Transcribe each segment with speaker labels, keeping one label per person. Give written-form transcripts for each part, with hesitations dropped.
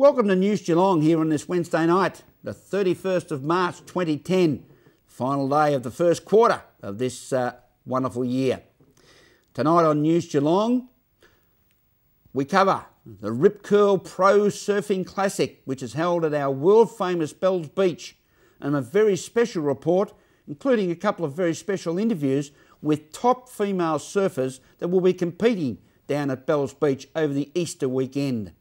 Speaker 1: Welcome to News Geelong here on this Wednesday night, the 31st of March 2010, final day of the first quarter of this wonderful year. Tonight on News Geelong, we cover the Rip Curl Pro Surfing Classic, which is held at our world-famous Bells Beach, and a very special report, including a couple of very special interviews with top female surfers that will be competing down at Bells Beach over the Easter weekend.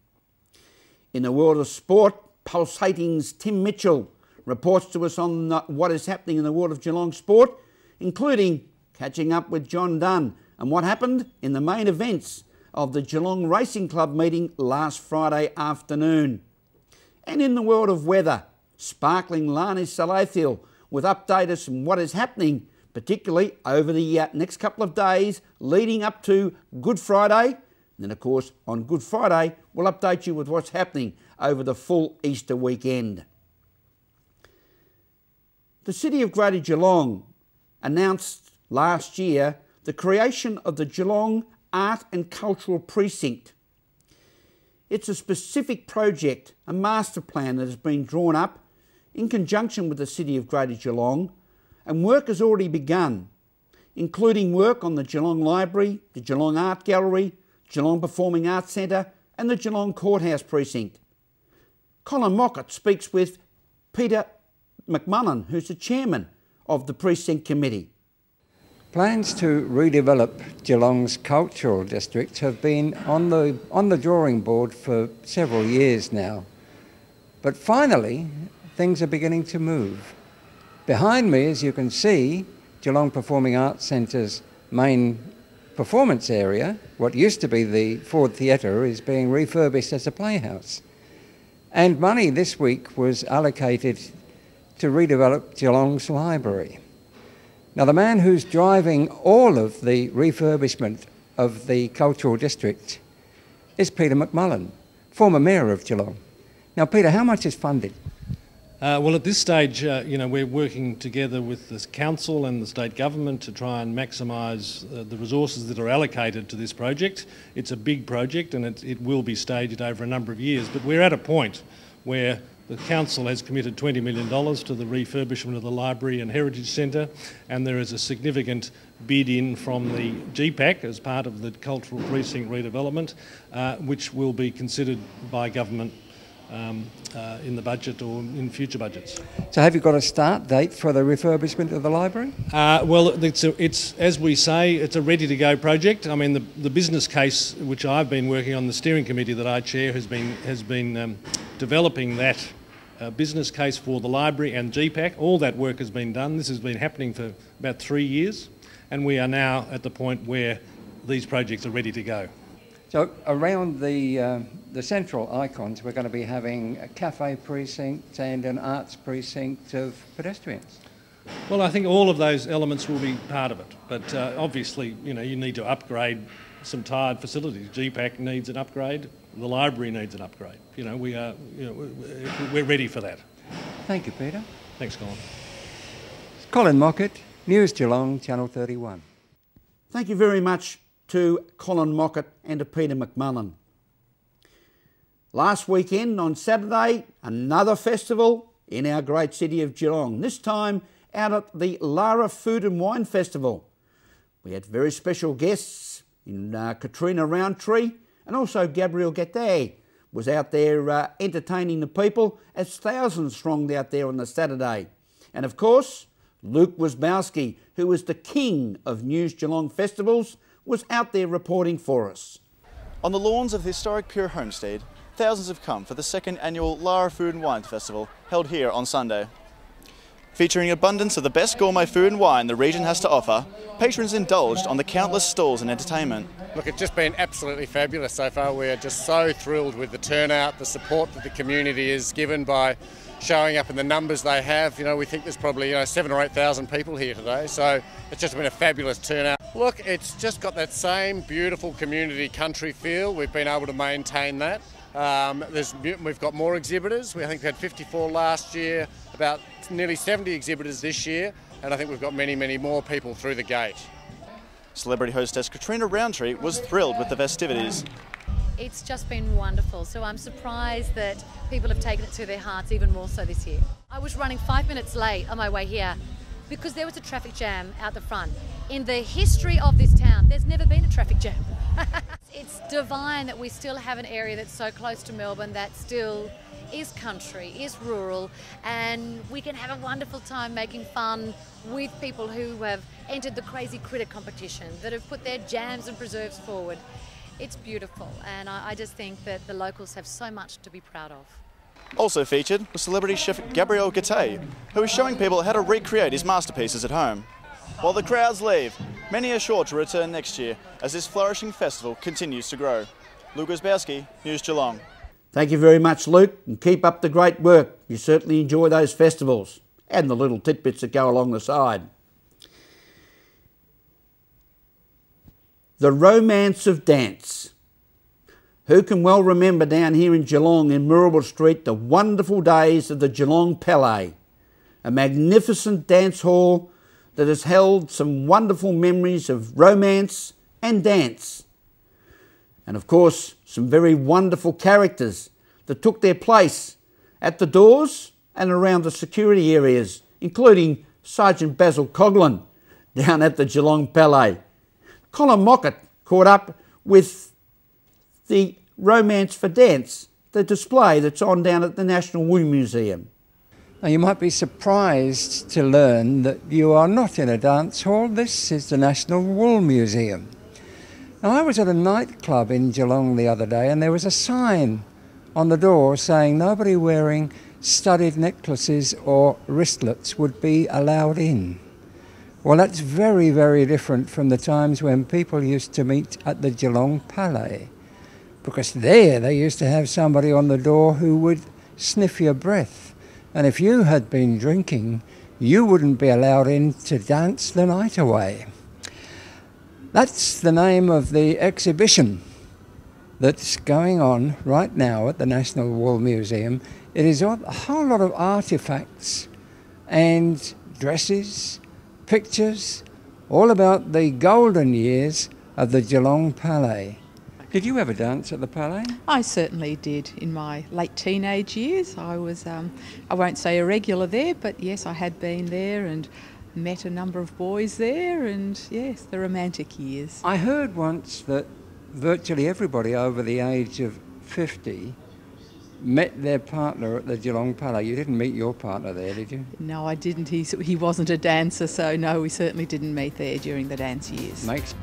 Speaker 1: In the world of sport, Pulsating's Tim Mitchell reports to us on what is happening in the world of Geelong sport, including catching up with John Dunne and what happened in the main events of the Geelong Racing Club meeting last Friday afternoon. And in the world of weather, sparkling Larni Salathiel with updates on what is happening, particularly over the next couple of days leading up to Good Friday. And then, of course, on Good Friday, we'll update you with what's happening over the full Easter weekend. The City of Greater Geelong announced last year the creation of the Geelong Art and Cultural Precinct. It's a specific project, a master plan that has been drawn up in conjunction with the City of Greater Geelong, and work has already begun, including work on the Geelong Library, the Geelong Art Gallery, Geelong Performing Arts Centre and the Geelong Courthouse Precinct. Colin Mockett speaks with Peter McMullen, who's the chairman of the Precinct Committee.
Speaker 2: Plans to redevelop Geelong's cultural district have been on the drawing board for several years now. But finally, things are beginning to move. Behind me, as you can see, Geelong Performing Arts Centre's main performance area, what used to be the Ford Theatre, is being refurbished as a playhouse. And money this week was allocated to redevelop Geelong's library. Now, the man who's driving all of the refurbishment of the cultural district is Peter McMullen, former mayor of Geelong. Now, Peter, how much is funded?
Speaker 3: Well, at this stage, we're working together with the council and the state government to try and maximise the resources that are allocated to this project. It's a big project and it will be staged over a number of years, but we're at a point where the council has committed $20 million to the refurbishment of the Library and Heritage Centre, and there is a significant bid in from the GPAC as part of the Cultural Precinct redevelopment, which will be considered by government in the budget or in future budgets.
Speaker 2: So have you got a start date for the refurbishment of the library?
Speaker 3: Well, it's as we say, it's a ready-to-go project. I mean, the business case, which I've been working on, the steering committee that I chair, has been developing that business case for the library and GPAC. All that work has been done. This has been happening for about 3 years, and we are now at the point where these projects are ready to go.
Speaker 2: So around the central icons, we're going to be having a cafe precinct and an arts precinct of pedestrians.
Speaker 3: Well, I think all of those elements will be part of it, but obviously, you need to upgrade some tired facilities. GPAC needs an upgrade. The library needs an upgrade. We're ready for that.
Speaker 2: Thank you, Peter.
Speaker 3: Thanks, Colin.
Speaker 2: Colin Mockett, News Geelong, Channel 31.
Speaker 1: Thank you very much to Colin Mockett and to Peter McMullen. Last weekend on Saturday, another festival in our great city of Geelong, this time out at the Lara Food and Wine Festival. We had very special guests in Katrina Roundtree, and also Gabriel Gattay was out there entertaining the people as thousands thronged out there on the Saturday. And of course, Luke Wierzbowski, who was the king of News Geelong festivals, was out there reporting for us.
Speaker 4: On the lawns of the historic Pure Homestead, thousands have come for the second annual Lara Food and Wine Festival held here on Sunday. Featuring abundance of the best gourmet food and wine the region has to offer, patrons indulged on the countless stalls and entertainment.
Speaker 5: Look, it's just been absolutely fabulous so far. We are just so thrilled with the turnout, the support that the community is given by showing up in the numbers they have. We think there's probably 7,000 or 8,000 people here today, so it's just been a fabulous turnout. Look, it's just got that same beautiful community country feel. We've been able to maintain that. We've got more exhibitors. I think we had 54 last year, about nearly 70 exhibitors this year, and I think we've got many, many more people through the gate.
Speaker 4: Celebrity hostess Katrina Roundtree was thrilled with the festivities.
Speaker 6: It's just been wonderful. So I'm surprised that people have taken it to their hearts even more so this year. I was running 5 minutes late on my way here because there was a traffic jam out the front. In the history of this town, there's never been a traffic jam. It's divine that we still have an area that's so close to Melbourne that still is country, is rural, and we can have a wonderful time making fun with people who have entered the Crazy Critter competition, that have put their jams and preserves forward. It's beautiful, and I just think that the locals have so much to be proud of.
Speaker 4: Also featured was celebrity chef Gabriel Gattei, who is showing people how to recreate his masterpieces at home. While the crowds leave, many are sure to return next year as this flourishing festival continues to grow. Wierzbowski, News Geelong.
Speaker 1: Thank you very much, Luke, and keep up the great work. You certainly enjoy those festivals and the little tidbits that go along the side. The romance of dance. Who can well remember down here in Geelong in Murrabble Street the wonderful days of the Geelong Pt1, a magnificent dance hall that has held some wonderful memories of romance and dance. And of course, some very wonderful characters that took their place at the doors and around the security areas, including Sergeant Basil Coughlin down at the Geelong Pt1. Colin Mockett caught up with the Romance for Dance, the display that's on down at the National Wool Museum.
Speaker 2: Now, you might be surprised to learn that you are not in a dance hall. This is the National Wool Museum. Now, I was at a nightclub in Geelong the other day, and there was a sign on the door saying nobody wearing studded necklaces or wristlets would be allowed in. Well, that's very, very different from the times when people used to meet at the Geelong Pt1, because there they used to have somebody on the door who would sniff your breath. And if you had been drinking, you wouldn't be allowed in to dance the night away. That's the name of the exhibition that's going on right now at the National Wool Museum. It is a whole lot of artefacts and dresses, pictures, all about the golden years of the Geelong Pt1. Did you ever dance at the Pt1?
Speaker 7: I certainly did in my late teenage years. I was, I won't say a regular there, but yes, I had been there and met a number of boys there, and yes, the romantic years.
Speaker 2: I heard once that virtually everybody over the age of 50 met their partner at the Geelong Pt1. You didn't meet your partner there, did you?
Speaker 7: No, I didn't. He wasn't a dancer, so no, we certainly didn't meet there during the dance years.
Speaker 2: Makes